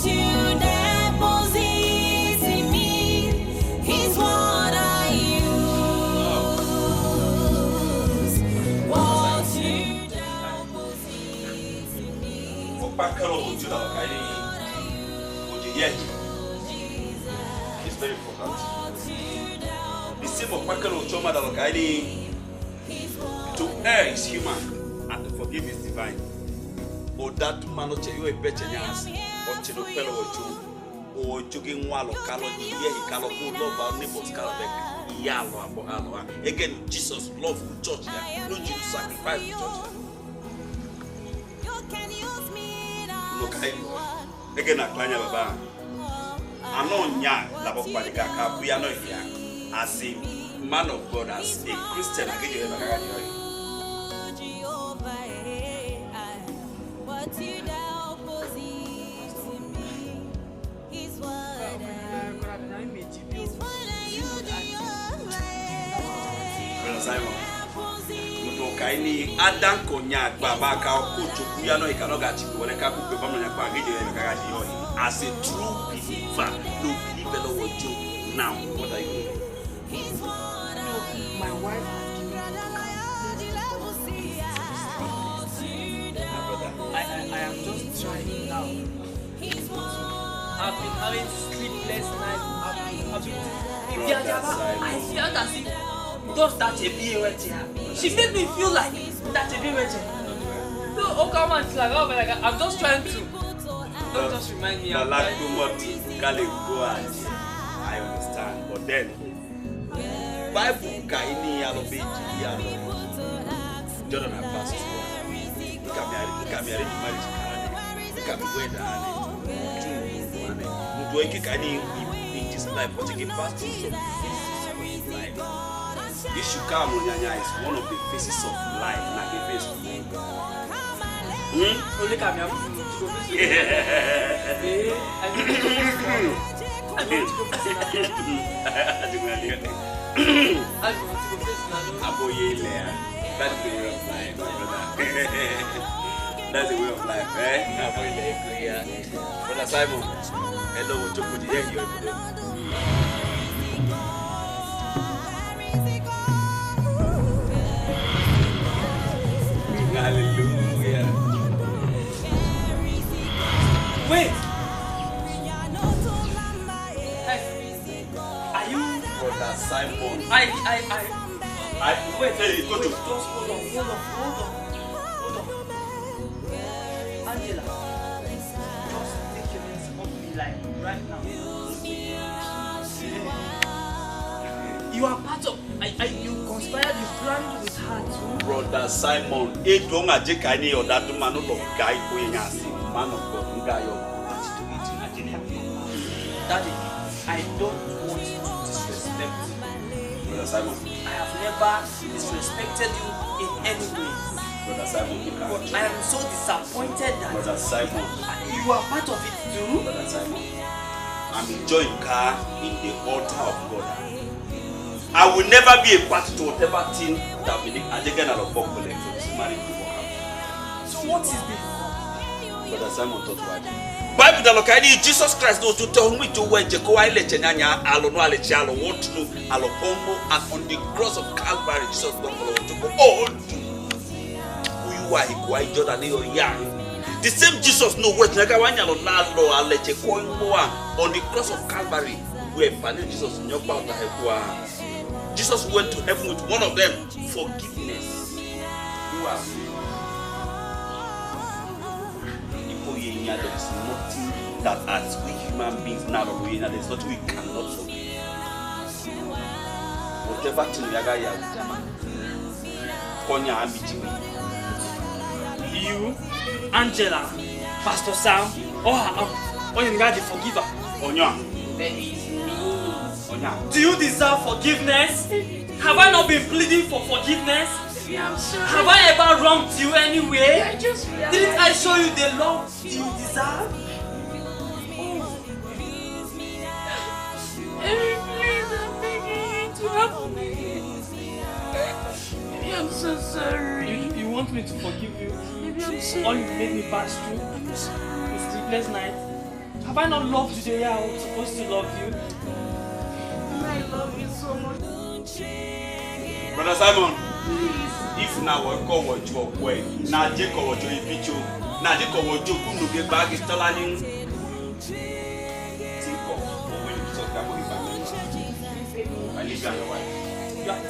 you deposit in me is what I use. What you deposit in me. It's very important. The same of Pakalo Choma Dalokadi. To err is human and to forgive is divine. Or that man not you a better chance or to fellow or jogging while Calo, Calo, love neighbors, Calabek, Yalo, again, Jesus love the church, no Jesus sacrifice the church. Look, again, I plan Baba. I know Nya, Labok we are not here as a man of God, as a Christian. I get you Kaini Adam Konya Babaka Kuchu Piano Ikanogati when a couple of as a true believer, no believer will do now. What are you doing? My wife I am just trying now. I've been having sleepless nights. I felt as if does that a be right here. She made me feel like that a be right here. No, oh come on, like, oh, like I'm just trying to. Don't just remind me. I understand, but then Bible Kaini Alobe Jordan and Pastor. Look at me arrange marriage. Look at me where do I get any in this life? What you get past this life? Ishukamu Nyanya is one of the faces of life. Like a face. Look at me. That's the way of life, my brother. That's the way of life, eh? Brother Simon, hello, what you put here? Hallelujah. Wait! Are you Brother Simon? Wait, hey, go to. just hold on. Angela, just take your hands off me like right now. You are part of, you conspired, you planned with her too. Brother Simon, don't take any of that man of guy going as man of God, guy of Daddy, I don't want to disrespect you. Brother Simon, I have never disrespected you in any way. Brother Simon, but I am so disappointed that Brother Simon, you are part of it too. Brother Simon, I'm enjoying car in the altar of God. I will never be a part to whatever thing that will again out of work for this marriage before her. So what is this? Brother Simon taught what? Bible that look Jesus Christ knows to tell me to where Jehovah Lechenya alono alechialo what to alopongo and on the cross of Calvary Jesus God to go all who you are equal Jordan or young. The same Jesus know what Nagawanya lo nalo alecheko on the cross of Calvary where Jesus in your power Jesus went to heaven with one of them, forgiveness. You are there is nothing that as we human beings now there is nothing we cannot forgive. Whatever thing we are you, Angela, Pastor Sam, or you got the forgiver. Onya. Do you deserve forgiveness? Have I not been pleading for forgiveness? Have I ever wronged you anyway? Didn't I show you the love you deserve? Please, I'm begging you to help me. I'm so sorry. You want me to forgive you? I'm sorry. All you made me pass through with sleepless nights? Have I not loved you the way I was supposed to love you? I love you so much. Brother Simon, if now we call what you way, now Jake or what you picture, now Jake or what you couldn't get back is telling think of when you talk about it. I leave you and your wife. You are